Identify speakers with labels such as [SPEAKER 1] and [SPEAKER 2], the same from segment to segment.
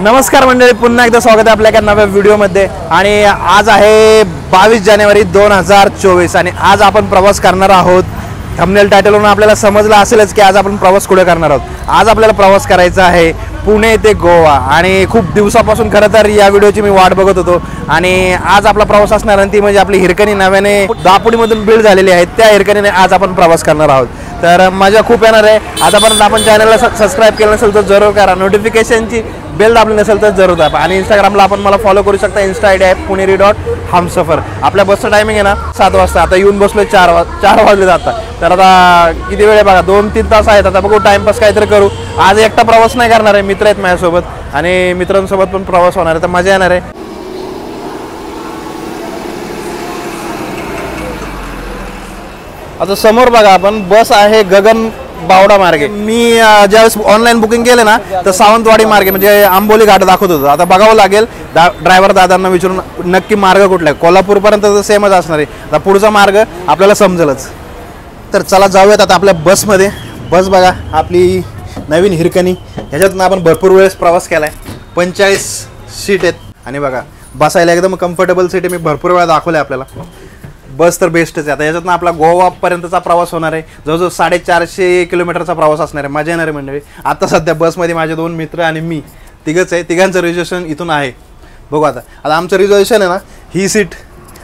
[SPEAKER 1] नमस्कार मंडळी, पुन्हा एकदा स्वागत आहे आपल्या एका नव्या व्हिडिओमध्ये. आणि आज आहे 22 जानेवारी 2024 आणि आज आपण प्रवास करणार आहोत. थंबनेल टायटलवरून आपल्याला समजलं असेलच की आज आपण प्रवास कुठे करणार आहोत. आज आपल्याला प्रवास करायचा आहे पुणे ते गोवा आणि खूप दिवसापासून खरं तर या व्हिडिओची मी वाट बघत होतो. आणि आज आपला प्रवास असणार आणि ती म्हणजे आपली हिरकणी नव्याने दापोलीमधून बिल्ड झालेली आहे. त्या हिरकणीने आज आपण प्रवास करणार आहोत. तर मजा खूप येणार आहे. आतापर्यंत आपण चॅनलला सबस्क्राईब केलं नसेल तर जरूर करा. नोटिफिकेशनची बेल दाबली नसेल तर जरूर दाबा. आणि इंस्टाग्रामला आपण मला फॉलो करू शकता. इन्स्टा आयडी आहे पुणेरी.हमसफर. आपल्या बसचं टायमिंग आहे ना 7 वाजता. आता येऊन बसलो 4 वाजले जातात. तर आता किती वेळ आहे बघा, 2-3 तास आहेत. आता बघू टाइमपास काहीतरी करू. आज एकटा प्रवास नाही करणार आहे, मित्र आहेत माझ्यासोबत आणि मित्रांसोबत पण प्रवास होणार आहे. तर मजा येणार आहे. आता समोर बघा, आपण बस आहे गगन बावडा मार्गे. मी ज्यावेळेस ऑनलाईन बुकिंग केले ना तर सावंतवाडी मार्गे म्हणजे आंबोली घाट दाखवत होतं. आता बघावं लागेल ड्रायव्हर दादांना विचारून नक्की मार्ग कुठला आहे. कोल्हापूरपर्यंत तर सेमच असणार आहे. आता पुढचा मार्ग आपल्याला समजेलच. तर चला जाऊयात आता आपल्या बसमध्ये. बस बघा आपली नवीन हिरकणी. ह्याच्यातून आपण भरपूर वेळेस प्रवास केला आहे. 45 सीट आहेत आणि बघा बसायला एकदम कम्फर्टेबल सीट आहे. मी भरपूर वेळा दाखवलं आहे आपल्याला. बस तर बेस्टच आहे. आता याच्यातून आपला गोवापर्यंतचा प्रवास होणार आहे. जवळजवळ 450 किलोमीटरचा प्रवास असणार आहे. मजा येणार आहे मंडळी. आता सध्या बसमध्ये माझे 2 मित्र आणि मी तिघंच आहे. तिघांचं रिझर्वेशन इथून आहे. बघू आता आमचं रिझर्वेशन आहे ना ही सीट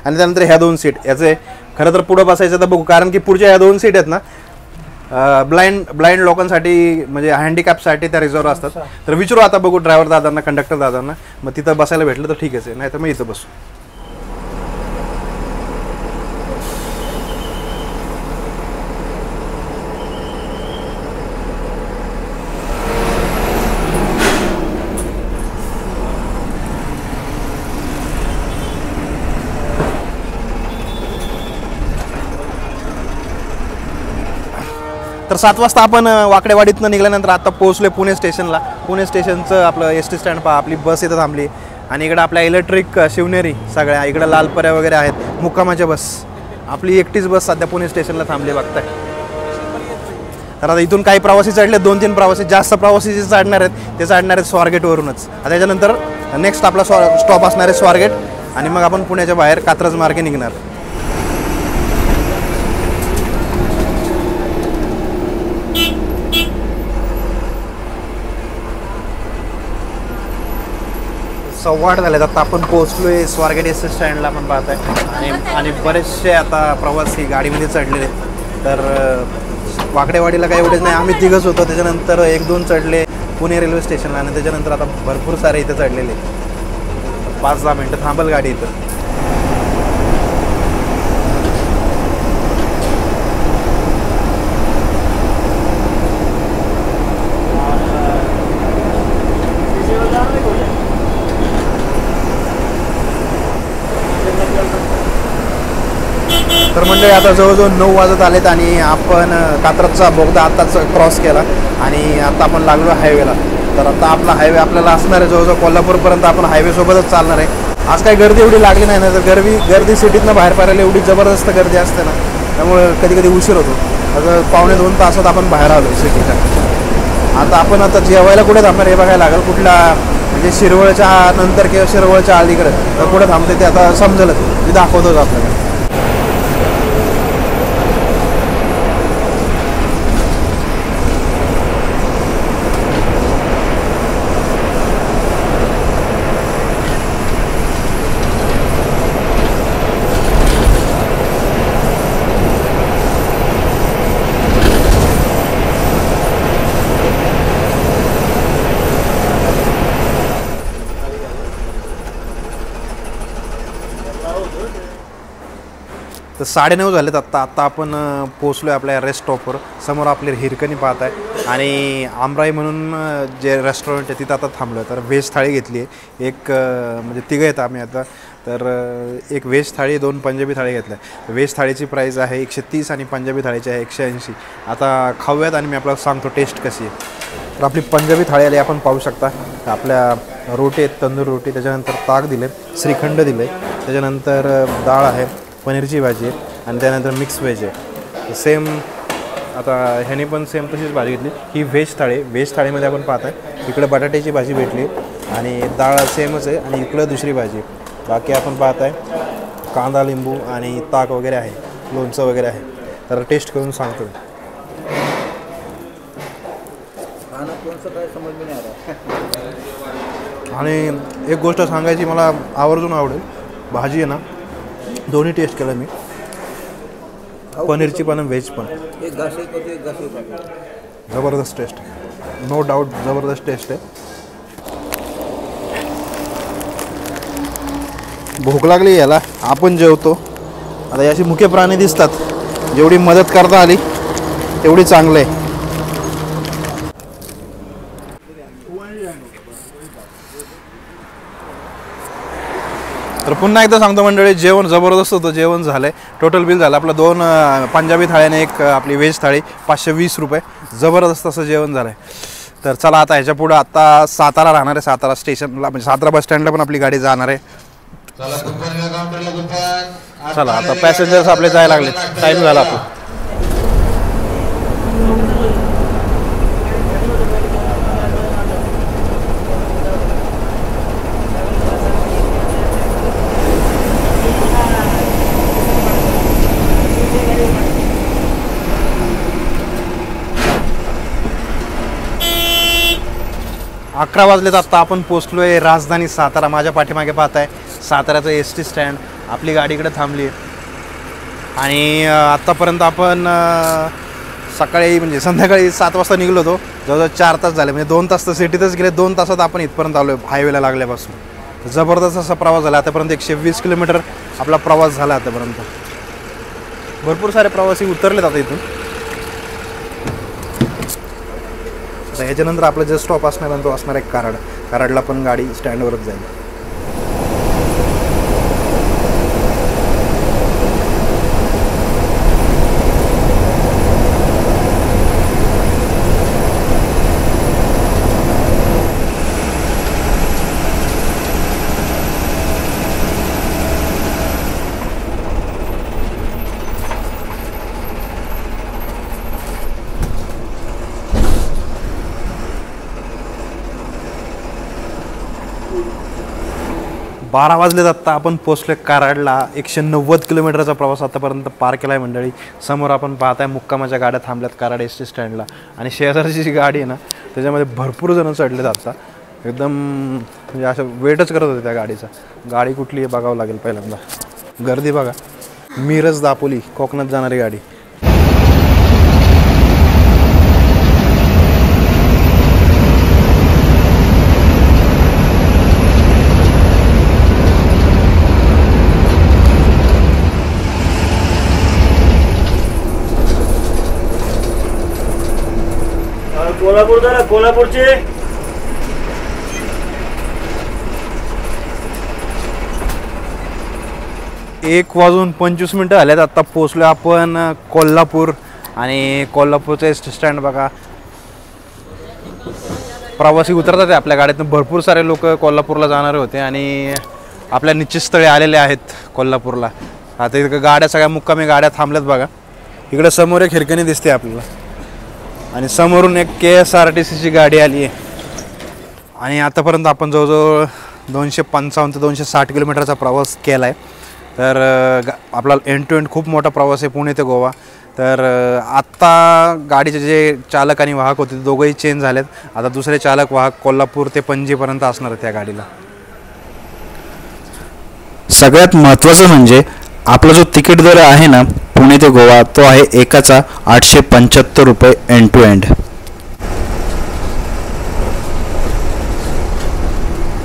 [SPEAKER 1] आणि त्यानंतर ह्या 2 सीट. याचे खरं तर पुढं बसायचं तर बघू, कारण की पुढच्या ह्या 2 सीट आहेत ना ब्लाइंड लोकांसाठी म्हणजे हँडिकॅपसाठी त्या रिझर्व असतात. तर विचारू आता बघू ड्रायव्हर दादांना, कंडक्टर दादांना. मग तिथं बसायला भेटलं तर ठीकच आहे, नाही तर मग इथं बसू. तर 7 वाजता आपण वाकडेवाडीतनं निघाल्यानंतर आता पोहोचलो पुणे स्टेशनला. पुणे स्टेशनचं आपलं एस टी स्टँड पहा. आपली बस इथं थांबली आणि इकडं आपल्या इलेक्ट्रिक शिवनेरी सगळ्या इकडं लालपऱ्या वगैरे आहेत मुक्कामाच्या बस. आपली एकटीच बस सध्या पुणे स्टेशनला थांबली बघताय. तर आता इथून काही प्रवासी चढले, 2-3 प्रवासी. जास्त प्रवासी जे चढणार आहेत ते चढणार आहेत स्वारगेटवरूनच. आता त्याच्यानंतर नेक्स्ट आपला स्टॉप असणार आहे स्वारगेट आणि मग आपण पुण्याच्या बाहेर कात्रज मार्गे निघणार. सव्वा 8 झालेत. आता आपण पोहोचलोय स्वारगेट एस स्टँडला आपण पाहताय. आणि बरेचसे आता प्रवासी गाडीमध्ये चढलेले. तर वाकडेवाडीला काही एवढेच नाही, आम्ही तिघंच होतो. त्याच्यानंतर 1-2 चढले पुणे रेल्वे स्टेशनला आणि त्याच्यानंतर आता भरपूर सारे इथे चढलेले. 5-10 मिनटं थांबल गाडी इथं. तर म्हणजे आता जवळजवळ 9 वाजत आलेत आणि आपण कात्रजचा बोगदा आत्ताच क्रॉस केला आणि आता आपण लागलो हायवेला. तर आता आपला हायवे आपल्याला असणार आहे जवळजवळ कोल्हापूरपर्यंत. आपण हायवेसोबतच चालणार आहे. आज काही गर्दी एवढी लागली नाही ना, तर गर्दी सिटीतनं बाहेर पडायला एवढी जबरदस्त गर्दी असते ना, त्यामुळे कधी कधी उशीर होतो. आता 1.5-2 तासात आपण बाहेर आलो सिटीच्या. आता आपण आता जेवायला कुठे थांबणार हे बघायला लागेल. कुठल्या म्हणजे शिरवळच्या नंतर किंवा शिरवळच्या अलीकडे तर कुठे थांबते ते आता समजेलच. ते दाखवतोच आपल्याला. तर 9:30 झालेत आत्ता आपण पोहोचलो आहे आपल्या रेस्ट स्टॉपवर. समोर आपली हिरकणी पाहत आहे आणि आमराई म्हणून जे रेस्टॉरंट आहे तिथं आता थांबलो आहे. तर व्हेज थाळी घेतली आहे. एक म्हणजे तिघं आहेत आम्ही आता. तर एक व्हेज थाळी, 2 पंजाबी थाळी घेतल्या. व्हेज थाळीची प्राईस आहे 130 आणि पंजाबी थाळीची आहे 180. आता खाऊयात आणि मी आपल्याला सांगतो टेस्ट कशी आहे. तर आपली पंजाबी थाळी आली आपण पाहू शकता. आपल्या रोटी आहेत, तंदूर रोटी, त्याच्यानंतर ताक दिले, श्रीखंड दिले, त्याच्यानंतर डाळ आहे, पनीरची भाजी आहे आणि त्यानंतर मिक्स व्हेज आहे. सेम आता ह्याने पण सेम तशीच भाजी घेतली. ही व्हेज थाळी. व्हेज थाळीमध्ये आपण पाहत आहे इकडे बटाट्याची भाजी भेटली आणि डाळ सेमच आहे आणि इकडं दुसरी भाजी. बाकी आपण पाहत आहे कांदा लिंबू आणि ताक वगैरे आहे, लोणचं वगैरे आहे. तर टेस्ट करून सांगतो. आणि एक गोष्ट सांगायची मला आवर्जून आवडेल, भाजी आहे ना दोन्ही टेस्ट केलं मी, पनीरची पण व्हेज पण. जबरदस्त टेस्ट आहे, नो डाऊट जबरदस्त टेस्ट आहे. भूक लागली याला, आपण जेवतो. आता याची मुख्य प्राणी दिसतात, जेवढी मदत करता आली तेवढी चांगलं आहे. तर पुन्हा एकदा सांगतो मंडळी, जेवण जबरदस्त होतं. जेवण झालं आहे, टोटल बिल झालं आपलं 2 पंजाबी थाळ्याने एक आपली व्हेज थाळी 520 रुपये. जबरदस्त असं जेवण झालं आहे. तर चला आता ह्याच्या पुढं आता सातारा राहणार आहे. सातारा स्टेशनला म्हणजे सातारा बस स्टँडला पण आपली गाडी जाणार आहे. चला आता पॅसेंजर्स आपले जायला लागले, टाईम झाला आपला. 11 वाजलेत. आत्ता आपण पोचलो आहे राजधानी सातारा. माझ्या पाठीमागे पाहत आहे साताऱ्याचं ST स्टँड. आपली गाडी इकडे थांबली आहे आणि आत्तापर्यंत आपण सकाळी म्हणजे संध्याकाळी 7 वाजता निघलो होतो. जवळजवळ 4 तास झाले, म्हणजे 2 तास तर सिटीतच गेले. 2 तासात आपण इथपर्यंत आलो आहे हायवेला लागल्यापासून. जबरदस्त असा प्रवास झाला. आतापर्यंत 120 किलोमीटर आपला प्रवास झाला आतापर्यंत. भरपूर सारे प्रवासी उतरलेत आता इथून. आता ह्याच्यानंतर आपला जे स्टॉप असणार आणि तो असणार आहे कराड. कराडला पण गाडी स्टँडवरच जाईल. बारा वाजलेत. आत्ता आपण पोचलो कराडला. 190 किलोमीटरचा प्रवास आतापर्यंत पार केला आहे मंडळी. समोर आपण पाहत आहे मुक्कामाच्या गाड्या थांबल्यात कराड ST स्टँडला. आणि शेजारची जी गाडी आहे ना त्याच्यामध्ये भरपूर जण चढलेत. आत्ता एकदम म्हणजे असं वेटच करत होते त्या गाडीचा. गाडी कुठली आहे बघावं लागेल पहिल्यांदा. गर्दी बघा. मिरज दापोली कोकणात जाणारी गाडी.
[SPEAKER 2] कोल्हापूर झाला. कोल्हापूरचे
[SPEAKER 1] 1:25 झाल्यात. आत्ता पोचलो आपण कोल्हापूर. आणि कोल्हापूरचं ST स्टँड बघा. प्रवासी उतरतात आहे आपल्या गाड्यातून. भरपूर सारे लोक कोल्हापूरला जाणारे होते आणि आपल्या निश्चित स्थळी आलेले आहेत कोल्हापूरला. आता इथं गाड्या सगळ्या मुक्कामी गाड्या थांबल्यात बघा. इकडे समोर एक हिरकणी दिसते आपल्याला आणि समोरून एक KSRTCची गाडी आली आहे. आणि आतापर्यंत आपण जवळजवळ 255 ते 260 किलोमीटरचा प्रवास केला आहे. तर आपला एंड टू एंड खूप मोठा प्रवास आहे पुणे ते गोवा. तर आत्ता गाडीचे जे चालक आणि वाहक होते ते दोघंही चेंज झालेत. आता दुसरे चालक वाहक कोल्हापूर ते पणजीपर्यंत असणार आहेत त्या गाडीला.
[SPEAKER 3] सगळ्यात महत्त्वाचं म्हणजे आपला जो तिकीट दर आहे ना पुणे ते गोवा तो आहे एकाचा 875 रुपये एंड टू एंड.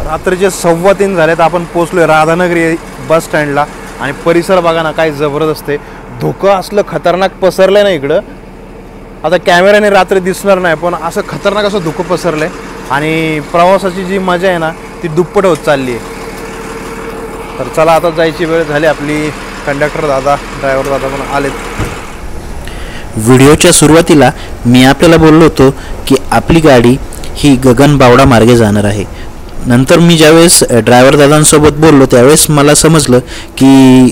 [SPEAKER 1] रात्रीचे 3:15 झालेत. आपण पोचलोय राधानगरी बस स्टँडला. आणि परिसर बघा ना काय जबरदस्त आहे. धुकं असलं खतरनाक पसरलं आहे ना इकडं. आता कॅमेऱ्याने रात्री दिसणार नाही पण असं खतरनाक असं धुकं पसरलं आहे. आणि प्रवासाची जी मजा आहे ना ती दुप्पट होत चालली आहे. तर चला आता जायची वेळ झाली आपली. कंडक्टर दादा ड्रायव्हर दादा पण आलेत.
[SPEAKER 3] व्हिडिओच्या सुरुवातीला मी आपल्याला बोललो होतो की आपली गाडी ही गगनबावडा मार्गे जाणार आहे. नंतर मी ज्यावेळेस ड्रायव्हर दादांसोबत बोललो त्यावेळेस मला समजलं की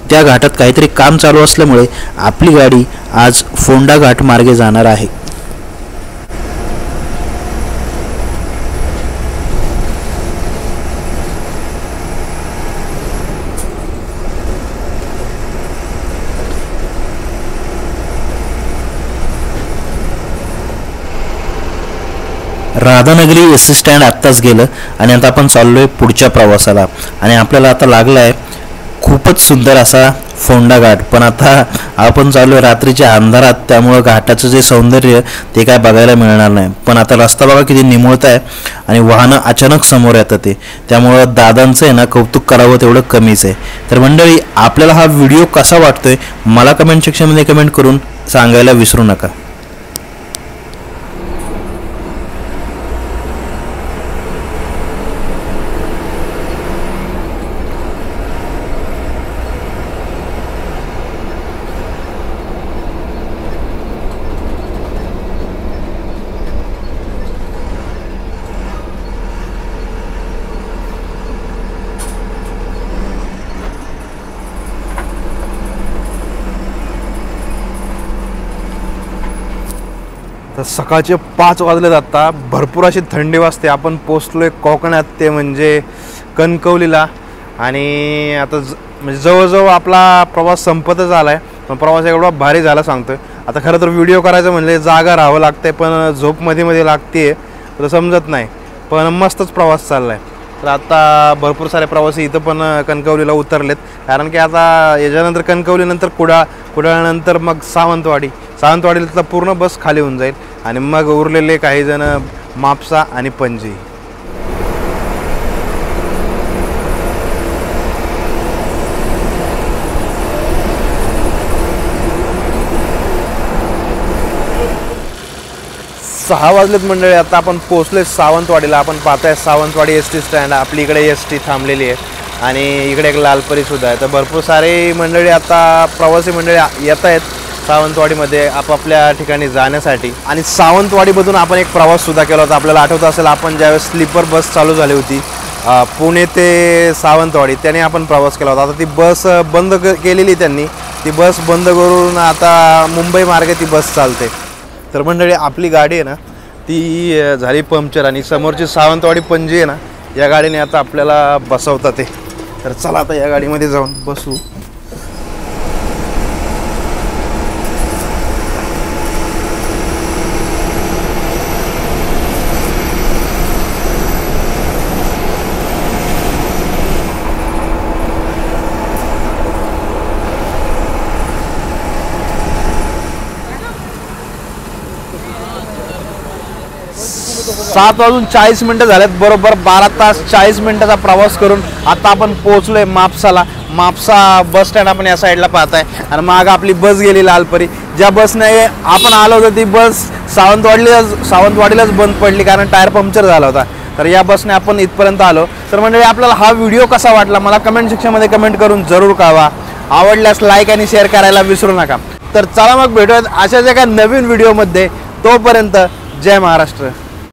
[SPEAKER 3] त्या घाटात काहीतरी काम चालू असल्यामुळे आपली गाडी आज फोंडा घाट मार्गे जाणार आहे. राधानगरी एस टी स्टँड आत्ताच गेलं आणि आता आपण चाललोय पुढच्या प्रवासाला. आणि आपल्याला आता लागला आहे खूपच सुंदर असा फोंडा घाट. पण आता आपण चाललोय रात्रीच्या अंधारात, त्यामुळं घाटाचं जे सौंदर्य ते काय बघायला मिळणार नाही. पण आता रस्ता बघा किती निमुळत आहे आणि वाहनं अचानक समोर येतात ते, त्यामुळं दादांचं आहे ना कौतुक करावं तेवढं कमीच आहे. तर मंडळी, आपल्याला हा व्हिडिओ कसा वाटतोय मला कमेंट सेक्शनमध्ये कमेंट करून सांगायला विसरू नका.
[SPEAKER 1] तर सकाळचे 5 वाजले जाता, भरपूर अशी थंडी वाजते. आपण पोचलोय कोकणात, ते म्हणजे कणकवलीला. आणि आता म्हणजे जवळजवळ आपला प्रवास संपतच आला आहे. पण प्रवास एवढा भारी झाला सांगतोय. आता खरं तर व्हिडिओ करायचं म्हणजे जागा राहावं लागतंय, पण झोप मध्ये लागते तर समजत नाही. पण मस्तच प्रवास चालला आहे. तर आता भरपूर सारे प्रवासी इथं पण कणकवलीला उतरलेत, कारण की आता याच्यानंतर कणकवलीनंतर कुडाळनंतर मग सावंतवाडीला पूर्ण बस खाली होऊन जाईल. आणि मग उरलेले काही जण मापसा आणि पणजी. सहा वाजलेत मंडळी. आता आपण पोहोचलोय सावंतवाडीला. आपण पाहताय सावंतवाडी एस टी स्टँड. आपली इकडे एस टी थांबलेली आहे आणि इकडे एक लालपरी सुद्धा आहे. तर भरपूर सारे मंडळी आता प्रवासी मंडळी येत आहेत सावंतवाडीमध्ये आपापल्या ठिकाणी जाण्यासाठी. आणि सावंतवाडीमधून आपण एक प्रवाससुद्धा केला होता. आपल्याला आठवत असेल, आपण ज्यावेळेस स्लीपर बस चालू झाली होती पुणे ते सावंतवाडी, त्याने आपण प्रवास केला होता. आता ती बस बंद केलेली त्यांनी. ती बस बंद करून आता मुंबई मार्गे ती बस चालते. तर मंडळी, आपली गाडी आहे ना ती झाली पंक्चर आणि समोरची सावंतवाडी पणजी आहे ना, या गाडीने आता आपल्याला बसवतात ते. तर चला आता या गाडीमध्ये जाऊन बसू. सात वाजून 40 मिनिटं झालेत. बरोबर 12 तास 40 मिनिटाचा प्रवास करून आता आपण पोहोचलोय मापसाला. मापसा बस स्टँड आपण या साईडला पाहताय. आणि मग आपली बस गेली लालपरी. ज्या बसने आपण आलो होतो ती बस सावंतवाडीलाच बंद पडली, कारण टायर पंक्चर झाला होता. तर या बसने आपण इथपर्यंत आलो. तर म्हणजे आपल्याला हा व्हिडिओ कसा वाटला मला कमेंट सेक्शनमध्ये कमेंट करून जरूर कळवा. आवडल्यास लाईक आणि शेअर करायला विसरू नका. तर चला मग भेटूयात अशाच एका नवीन व्हिडिओमध्ये. तोपर्यंत जय महाराष्ट्र.